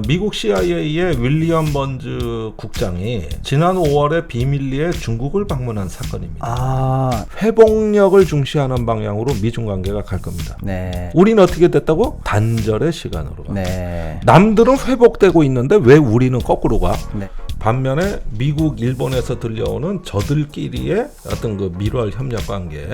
미국 CIA의 윌리엄 번즈 국장이 지난 5월에 비밀리에 중국을 방문한 사건입니다. 회복력을 중시하는 방향으로 미중 관계가 갈 겁니다. 네. 우리는 어떻게 됐다고? 단절의 시간으로 가. 네. 남들은 회복되고 있는데 왜 우리는 거꾸로 가? 네. 반면에 미국, 일본에서 들려오는 저들끼리의 어떤 그 밀월 협력 관계,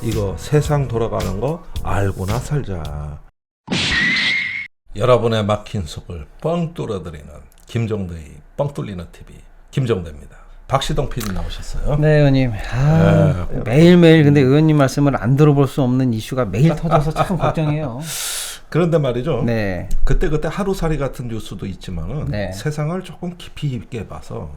이거 세상 돌아가는 거 알고나 살자. 여러분의 막힌 속을 뻥 뚫어드리는 김종대의 뻥 뚫리는 TV 김종대입니다. 박시동 PD 나오셨어요. 네, 의원님. 매일매일 근데 의원님 말씀을 안 들어볼 수 없는 이슈가 매일 터져서 참 걱정이에요. 그런데 말이죠. 네. 그때 하루살이 같은 뉴스도 있지만은 네. 세상을 조금 깊이 있게 봐서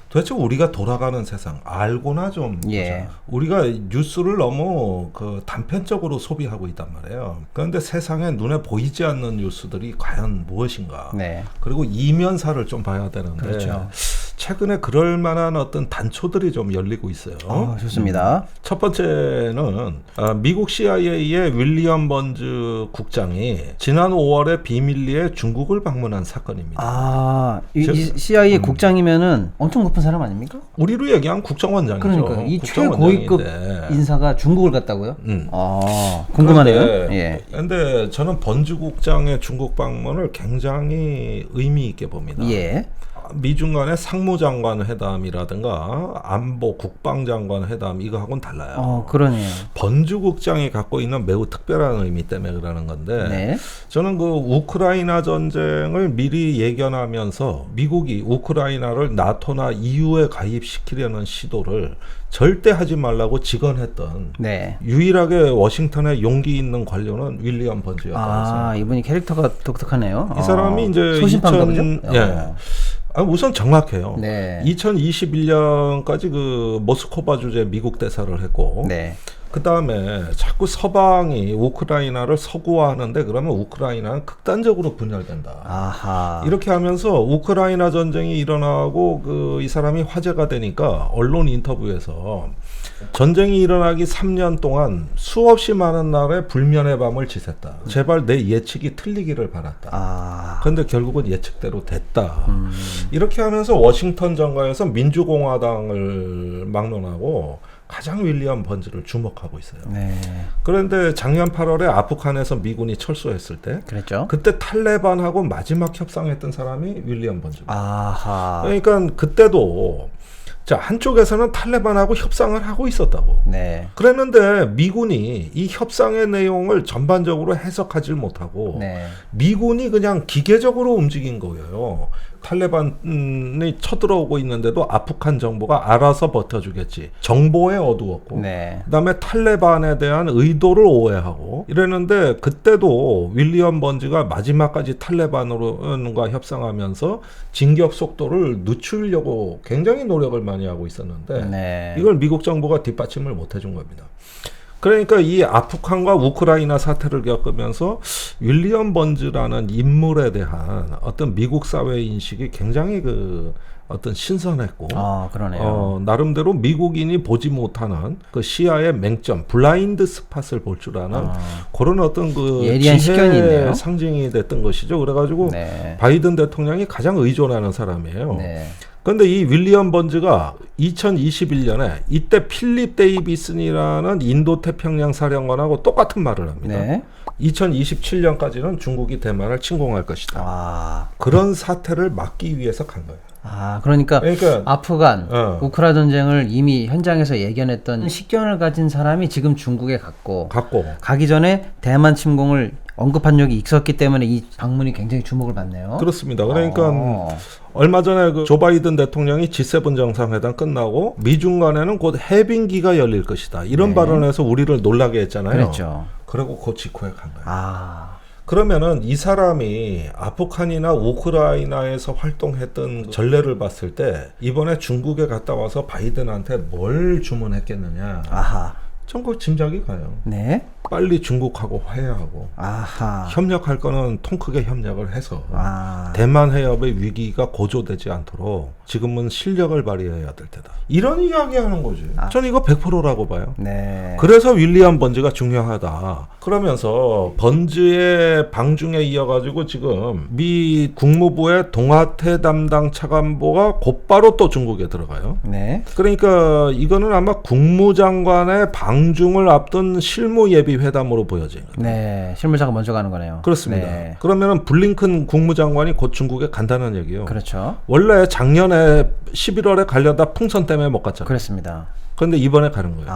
도대체 우리가 돌아가는 세상 알고나 좀 예. 보자. 우리가 뉴스를 너무 그 단편적으로 소비하고 있단 말이에요. 그런데 세상에 눈에 보이지 않는 뉴스들이 과연 무엇인가. 네. 그리고 이면사를 좀 봐야 되는데 그렇죠. 최근에 그럴 만한 어떤 단초들이 좀 열리고 있어요. 좋습니다. 첫 번째는 미국 CIA의 윌리엄 번즈 국장이 지난 5월에 비밀리에 중국을 방문한 사건입니다. 이 CIA 국장이면은 엄청 높은 사람 아닙니까? 우리로 얘기하면 국정원장이죠. 그러니까 이 최고위급 인사가 중국을 갔다고요? 궁금하네요. 예. 근데 저는 번즈 국장의 중국 방문을 굉장히 의미 있게 봅니다. 예. 미중 간의 상무장관 회담이라든가 안보 국방장관 회담 이거하고는 달라요. 그러네요. 번즈 국장이 갖고 있는 매우 특별한 의미 때문에 그러는 건데 네. 저는 그 우크라이나 전쟁을 미리 예견하면서 미국이 우크라이나를 나토나 EU에 가입시키려는 시도를 절대 하지 말라고 직언했던 네. 유일하게 워싱턴에 용기 있는 관료는 윌리엄 번즈였다고 이분이 캐릭터가 독특하네요. 이 사람이 이제 소심한가 보죠? 예. 우선 정확해요. 네. 2021년까지 그 모스크바 주재 미국 대사를 했고, 네. 그 다음에 자꾸 서방이 우크라이나를 서구화하는데 그러면 우크라이나는 극단적으로 분열된다. 아하. 이렇게 하면서 우크라이나 전쟁이 일어나고 이 사람이 화제가 되니까 언론 인터뷰에서 전쟁이 일어나기 3년 동안 수없이 많은 날에 불면의 밤을 지샜다. 제발 내 예측이 틀리기를 바랐다. 그런데 결국은 예측대로 됐다. 이렇게 하면서 워싱턴 정가에서 민주공화당을 막론하고 가장 윌리엄 번즈를 주목하고 있어요. 네. 그런데 작년 8월에 아프간에서 미군이 철수했을 때, 그랬죠. 그때 탈레반하고 마지막 협상했던 사람이 윌리엄 번즈입니다. 아하. 그러니까 그때도 한쪽에서는 탈레반하고 협상을 하고 있었다고. 네. 그랬는데 미군이 이 협상의 내용을 전반적으로 해석하지 못하고 네. 미군이 그냥 기계적으로 움직인 거예요. 탈레반이 쳐들어오고 있는데도 아프간 정부가 알아서 버텨주겠지. 정보에 어두웠고 네. 그다음에 탈레반에 대한 의도를 오해하고 이랬는데 그때도 윌리엄 번즈가 마지막까지 탈레반과 협상하면서 진격 속도를 늦추려고 굉장히 노력을 많이 하고 있었는데 네. 이걸 미국 정부가 뒷받침을 못 해준 겁니다. 그러니까 이 아프간과 우크라이나 사태를 겪으면서 윌리엄 번즈라는 인물에 대한 어떤 미국 사회 인식이 굉장히 어떤 신선했고, 그러네요. 나름대로 미국인이 보지 못하는 그 시야의 맹점, 블라인드 스팟을 볼 줄 아는 그런 어떤 예리한 식견이 있네요. 상징이 됐던 것이죠. 그래가지고 네. 바이든 대통령이 가장 의존하는 사람이에요. 네. 그런데 이 윌리엄 번즈가 2021년에 이때 필립 데이비슨이라는 인도 태평양 사령관하고 똑같은 말을 합니다. 네. 2027년까지는 중국이 대만을 침공할 것이다. 그런 사태를 막기 위해서 간 거예요. 그러니까 아프간, 우크라 전쟁을 이미 현장에서 예견했던 식견을 가진 사람이 지금 중국에 가기 전에 대만 침공을 언급한 적이 있었기 때문에 이 방문이 굉장히 주목을 받네요. 그렇습니다. 그러니까 얼마 전에 조 바이든 대통령이 G7 정상회담 끝나고 미중 간에는 곧 해빙기가 열릴 것이다. 이런 발언에서 우리를 놀라게 했잖아요. 그랬죠. 그리고 그 직후에 간 거예요. 그러면은 이 사람이 아프간이나 우크라이나에서 활동했던 전례를 봤을 때 이번에 중국에 갔다 와서 바이든한테 뭘 주문했겠느냐. 전 그 짐작이 가요. 네. 빨리 중국하고 화해하고 협력할 거는 통 크게 협력을 해서 대만 해협의 위기가 고조되지 않도록 지금은 실력을 발휘해야 될 때다. 이런 이야기하는 거지. 저는 이거 100%라고 봐요. 네. 그래서 윌리엄 번즈가 중요하다. 그러면서 번즈의 방중에 이어가지고 지금 미 국무부의 동아태 담당 차관보가 곧바로 또 중국에 들어가요. 네. 그러니까 이거는 아마 국무장관의 방중을 앞둔 실무 예비 회담으로 보여진 거예요. 네, 실무자가 먼저 가는 거네요. 그렇습니다. 네. 그러면은 블링컨 국무장관이 곧 중국에 간다는 얘기요. 그렇죠. 원래 작년에 11월에 가려다 풍선 때문에 못 갔잖아요. 그렇습니다. 그런데 이번에 가는 거예요.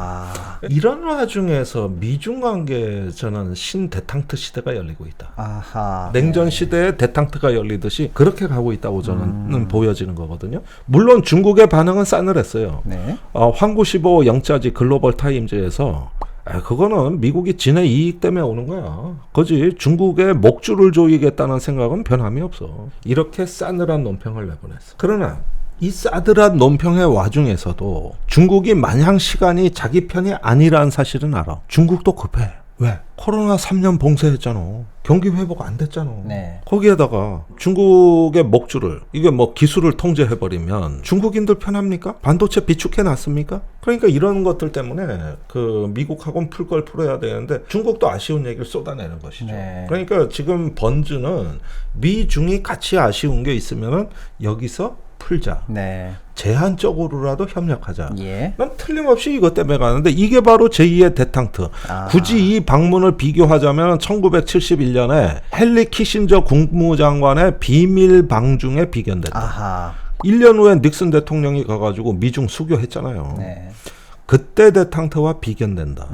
이런 와중에서 미중 관계 저는 신데탕트 시대가 열리고 있다. 냉전 시대에 데탕트가 열리듯이 그렇게 가고 있다고 저는 보여지는 거거든요. 물론 중국의 반응은 싸늘했어요. 네. 황구15 영자지 글로벌 타임즈에서 그거는 미국이 진의 이익 때문에 오는 거야. 그지 중국의 목줄을 조이겠다는 생각은 변함이 없어. 이렇게 싸늘한 논평을 내보냈어. 그러나 이 싸늘한 논평의 와중에서도 중국이 마냥 시간이 자기 편이 아니라는 사실은 알아. 중국도 급해. 왜? 코로나 3년 봉쇄했잖아. 경기 회복 안 됐잖아. 네. 거기에다가 중국의 목줄을 이게 뭐 기술을 통제해버리면 중국인들 편합니까? 반도체 비축해 놨습니까? 그러니까 이런 것들 때문에 그 미국하고는 풀 걸 풀어야 되는데 중국도 아쉬운 얘기를 쏟아내는 것이죠. 네. 그러니까 지금 번즈는 미중이 같이 아쉬운 게 있으면은 여기서 풀자. 네. 제한적으로라도 협력하자. 예. 난 틀림없이 이것 때문에 가는데 이게 바로 제2의 데탕트. 굳이 이 방문을 비교하자면 1971년에 헨리 키신저 국무장관의 비밀 방중에 비견됐다. 1년 후에 닉슨 대통령이 가가지고 미중 수교했잖아요. 네. 그때 데탕트와 비견된다.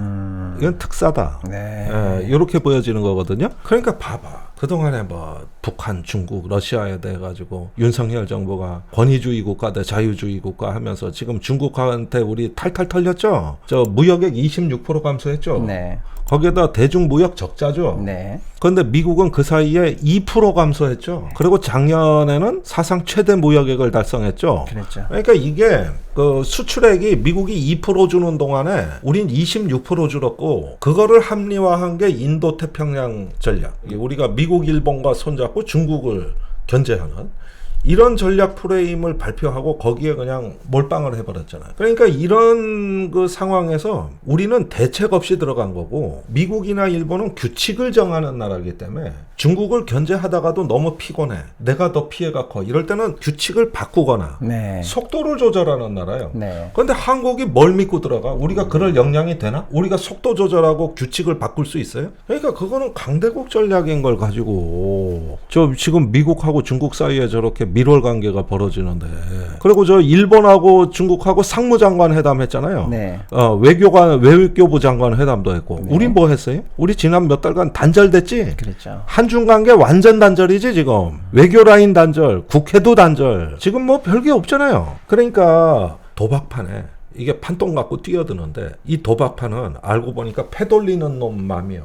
이건 특사다. 네. 이렇게 보여지는 거거든요. 그러니까 봐봐. 그동안에 뭐 북한, 중국, 러시아에 대해 가지고 윤석열 정부가 권위주의 국가 대 자유주의 국가 하면서 지금 중국한테 우리 탈탈 털렸죠. 저 무역액 26% 감소했죠. 네. 거기에다 대중무역 적자죠. 네. 그런데 미국은 그 사이에 2% 감소했죠. 그리고 작년에는 사상 최대 무역액을 달성했죠. 그랬죠. 그러니까 이게 그 수출액이 미국이 2% 주는 동안에 우린 26% 줄었고 그거를 합리화한 게 인도 태평양 전략. 우리가 미국, 일본과 손잡고 중국을 견제하는 이런 전략 프레임을 발표하고 거기에 그냥 몰빵을 해버렸잖아요. 그러니까 이런 그 상황에서 우리는 대책 없이 들어간 거고 미국이나 일본은 규칙을 정하는 나라이기 때문에 중국을 견제하다가도 너무 피곤해. 내가 더 피해가 커. 이럴 때는 규칙을 바꾸거나 네. 속도를 조절하는 나라예요. 네. 그런데 한국이 뭘 믿고 들어가? 우리가 그럴 역량이 되나? 우리가 속도 조절하고 규칙을 바꿀 수 있어요? 그러니까 그거는 강대국 전략인 걸 가지고 저 지금 미국하고 중국 사이에 저렇게 밀월 관계가 벌어지는데 그리고 저 일본하고 중국하고 상무장관 회담 했잖아요. 네. 외교부 장관 회담도 했고 네. 우리 뭐 했어요? 우리 지난 몇 달간 단절됐지? 그랬죠. 한중 관계 완전 단절이지 지금. 외교 라인 단절, 국회도 단절. 지금 뭐 별게 없잖아요. 그러니까 도박판에 이게 판돈 갖고 뛰어드는데 이 도박판은 알고 보니까 패 돌리는 놈 맘이에요.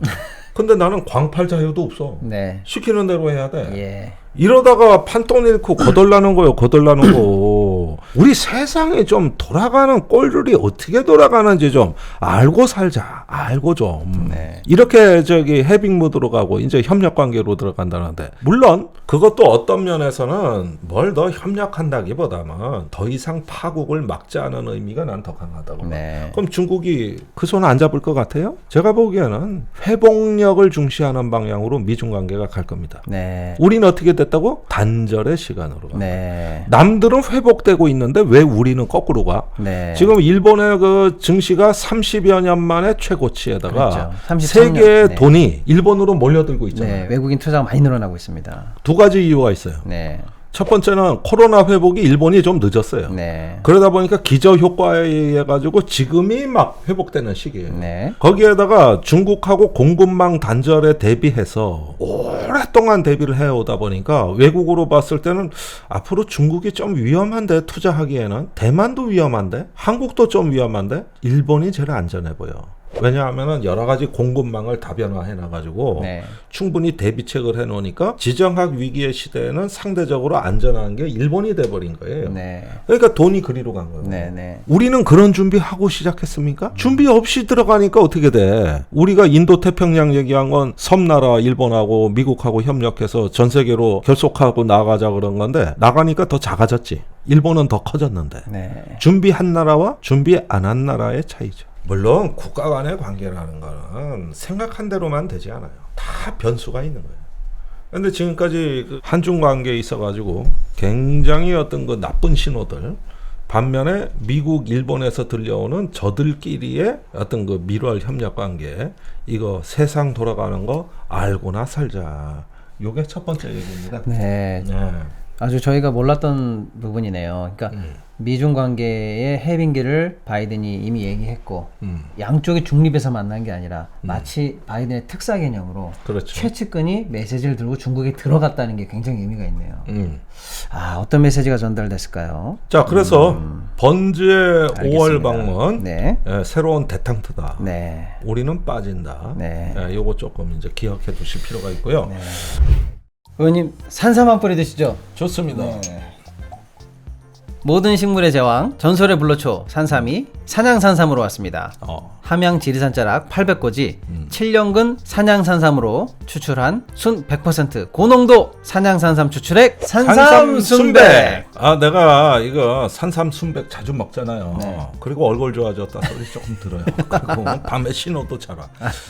근데 나는 광팔 자유도 없어. 네. 시키는 대로 해야 돼. 예. 이러다가 판돈 잃고 거덜나는 거예요. 거덜나는 거. 우리 세상에 좀 돌아가는 꼴들이 어떻게 돌아가는지 좀 알고 살자. 알고 좀. 네. 이렇게 저기 해빙 모드로 가고 이제 협력 관계로 들어간다는데 물론 그것도 어떤 면에서는 뭘 더 협력한다기보다는 더 이상 파국을 막자는 의미가 난 더 강하다고. 네. 그럼 중국이 그 손 안 잡을 것 같아요? 제가 보기에는 회복력을 중시하는 방향으로 미중 관계가 갈 겁니다. 네. 우리는 어떻게 됐다고? 단절의 시간으로 가. 네. 남들은 회복되고 있는데 왜 우리는 거꾸로 가? 네. 지금 일본의 그 증시가 30여 년 만에 최고치에다가 그렇죠. 33년. 세계의 네. 돈이 일본으로 몰려들고 있잖아요. 네. 외국인 투자가 많이 늘어나고 있습니다. 두 가지 이유가 있어요. 네. 첫 번째는 코로나 회복이 일본이 좀 늦었어요. 네. 그러다 보니까 기저 효과에 의해 가지고 지금이 막 회복되는 시기예요. 네. 거기에다가 중국하고 공급망 단절에 대비해서 오랫동안 대비를 해오다 보니까 외국으로 봤을 때는 앞으로 중국이 좀 위험한데 투자하기에는 대만도 위험한데 한국도 좀 위험한데 일본이 제일 안전해 보여. 왜냐하면은 여러 가지 공급망을 다변화해놔가지고 네. 충분히 대비책을 해놓으니까 지정학 위기의 시대에는 상대적으로 안전한 게 일본이 돼버린 거예요. 네. 그러니까 돈이 그리로 간 거예요. 네, 네. 우리는 그런 준비하고 시작했습니까? 준비 없이 들어가니까 어떻게 돼? 우리가 인도 태평양 얘기한 건 섬나라 일본하고 미국하고 협력해서 전 세계로 결속하고 나가자 그런 건데 나가니까 더 작아졌지. 일본은 더 커졌는데. 네. 준비한 나라와 준비 안 한 나라의 차이죠. 물론 국가 간의 관계라는 거는 생각한 대로만 되지 않아요. 다 변수가 있는 거예요. 근데 지금까지 그 한중 관계에 있어가지고 굉장히 어떤 그 나쁜 신호들, 반면에 미국, 일본에서 들려오는 저들끼리의 어떤 그 밀월 협력 관계, 이거 세상 돌아가는 거 알고나 살자. 요게 첫 번째 얘기입니다. 네. 아주 저희가 몰랐던 부분이네요. 그러니까 미중 관계의 해빙기를 바이든이 이미 얘기했고 양쪽이 중립에서 만난 게 아니라 마치 바이든의 특사 개념으로 그렇죠. 최측근이 메시지를 들고 중국에 들어갔다는 게 굉장히 의미가 있네요. 아, 어떤 메시지가 전달됐을까요? 자, 그래서 번즈의 알겠습니다. 5월 방문, 네. 새로운 대탕트다. 네. 우리는 빠진다. 네. 요거 조금 이제 기억해 두실 필요가 있고요. 네. 의원님 산삼 한 뿌리 드시죠? 좋습니다. 네. 모든 식물의 제왕 전설의 불로초 산삼이 산양산삼으로 왔습니다. 함양 지리산자락 800고지 7년근 산양산삼으로 추출한 순 100% 고농도 산양산삼 추출액 산삼 순백. 아, 내가 이거 산삼 순백 자주 먹잖아요. 네. 그리고 얼굴 좋아졌다 소리 조금 들어요. 그리고 밤에 신호도 잘 와.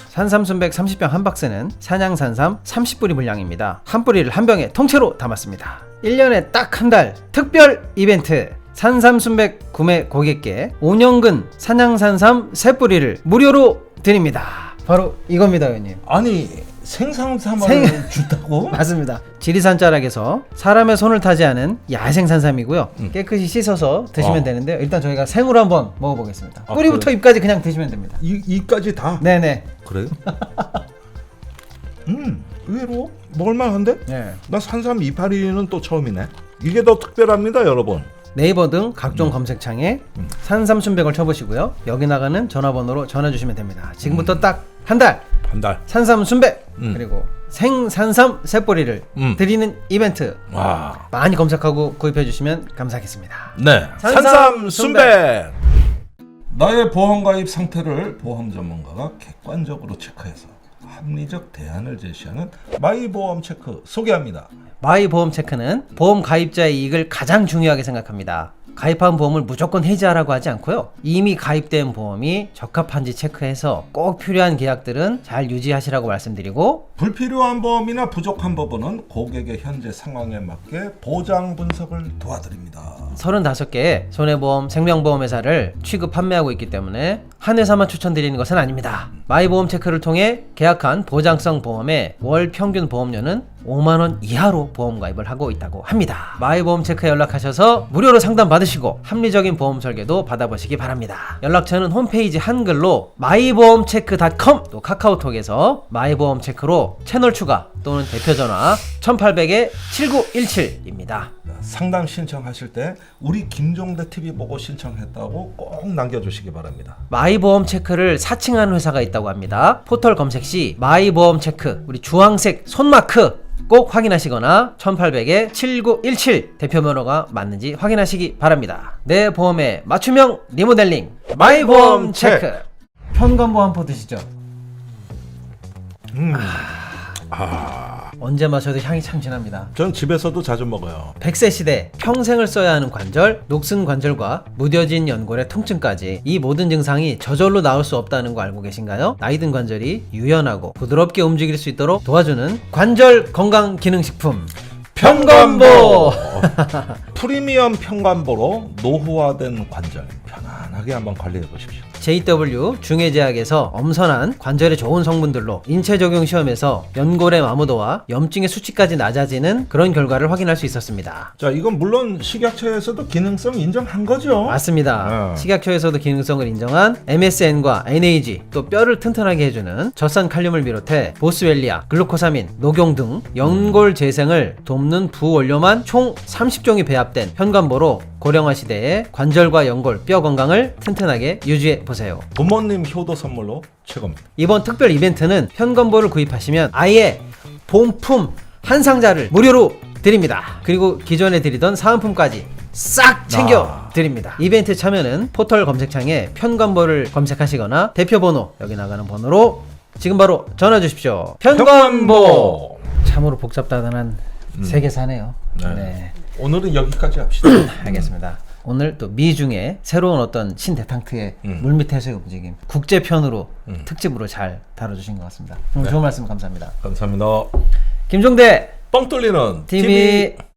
산삼 순백 30병 한 박스는 산양산삼 30뿌리 분량입니다. 한 뿌리를 한 병에 통째로 담았습니다. 1년에 딱 한 달 특별 이벤트 산삼 순백 구매 고객께 5년근 산양산삼 3뿌리를 무료로 드립니다. 바로 이겁니다, 의원님. 아니 생산삼을 준다고? 맞습니다. 지리산 자락에서 사람의 손을 타지 않은 야생 산삼이고요. 깨끗이 씻어서 드시면 되는데요. 일단 저희가 생으로 한번 먹어보겠습니다. 뿌리부터 그래. 잎까지 그냥 드시면 됩니다. 이까지 다? 네네. 그래요? 의외로 먹을만한데? 네. 나 산삼 이파리는 또 처음이네. 이게 더 특별합니다, 여러분. 네이버 등 각종 검색창에 산삼 순백을 쳐보시고요. 여기 나가는 전화번호로 전화주시면 됩니다. 지금부터 딱 한 달 산삼 순백 그리고 생산삼 3뿌리를 드리는 이벤트. 와. 많이 검색하고 구입해주시면 감사하겠습니다. 네, 산삼 산삼 순백. 나의 보험 가입 상태를 보험 전문가가 객관적으로 체크해서 합리적 대안을 제시하는 마이보험 체크 소개합니다. 마이보험 체크는 보험 가입자의 이익을 가장 중요하게 생각합니다. 가입한 보험을 무조건 해지하라고 하지 않고요. 이미 가입된 보험이 적합한지 체크해서 꼭 필요한 계약들은 잘 유지하시라고 말씀드리고, 불필요한 보험이나 부족한 부분은 고객의 현재 상황에 맞게 보장 분석을 도와드립니다. 35개의 손해보험, 생명보험 회사를 취급 판매하고 있기 때문에 한 회사만 추천드리는 것은 아닙니다. 마이보험 체크를 통해 계약한 보장성 보험의 월 평균 보험료는 5만원 이하로 보험 가입을 하고 있다고 합니다. 마이보험 체크에 연락하셔서 무료로 상담 받으시고 합리적인 보험 설계도 받아보시기 바랍니다. 연락처는 홈페이지 한글로 마이보험체크.com, 또 카카오톡에서 마이보험 체크로 채널 추가 또는 대표 전화 1800에 7917입니다. 상담 신청하실 때 우리 김종대 TV 보고 신청했다고 꼭 남겨주시기 바랍니다. 마이보험 체크를 사칭하는 회사가 있다고 합니다. 포털 검색 시 마이보험 체크, 우리 주황색 손마크 꼭 확인하시거나 1800에 7917 대표번호가 맞는지 확인하시기 바랍니다. 내 보험의 맞춤형 리모델링 마이보험 체크. 편관보 한 포 드시죠. 언제 마셔도 향이 참 진합니다. 전 집에서도 자주 먹어요. 100세 시대 평생을 써야 하는 관절, 녹슨 관절과 무뎌진 연골의 통증까지 이 모든 증상이 저절로 나올 수 없다는 거 알고 계신가요? 나이 든 관절이 유연하고 부드럽게 움직일 수 있도록 도와주는 관절 건강 기능식품 편관보. 프리미엄 편관보로 노후화된 관절 편안하게 한번 관리해 보십시오. JW 중해제약에서 엄선한 관절에 좋은 성분들로 인체 적용 시험에서 연골의 마모도와 염증의 수치까지 낮아지는 그런 결과를 확인할 수 있었습니다. 자, 이건 물론 식약처에서도 기능성 인정한 거죠? 맞습니다. 식약처에서도 기능성을 인정한 MSN과 NAG, 또 뼈를 튼튼하게 해주는 젖산 칼륨을 비롯해 보스웰리아, 글루코사민, 녹용 등 연골 재생을 돕는 부원료만 총 30종이 배합된 편관보로 고령화 시대에 관절과 연골, 뼈 건강을 튼튼하게 유지해 보세요. 보세요. 부모님 효도 선물로 최고입니다. 이번 특별 이벤트는 편건보를 구입하시면 아예 본품 한 상자를 무료로 드립니다. 그리고 기존에 드리던 사은품까지 싹 챙겨 드립니다. 이벤트 참여는 포털 검색창에 편건보를 검색하시거나 대표번호 여기 나가는 번호로 지금 바로 전화 주십시오. 편건보. 참으로 복잡다단한 세계사네요. 네. 오늘은 여기까지 합시다. 알겠습니다. 오늘 또 미중의 새로운 어떤 신대탕트의 물밑에서의 움직임 국제편으로 특집으로 잘 다뤄주신 것 같습니다. 오늘 좋은 말씀 감사합니다. 감사합니다. 김종대 뻥 뚫리는 TV.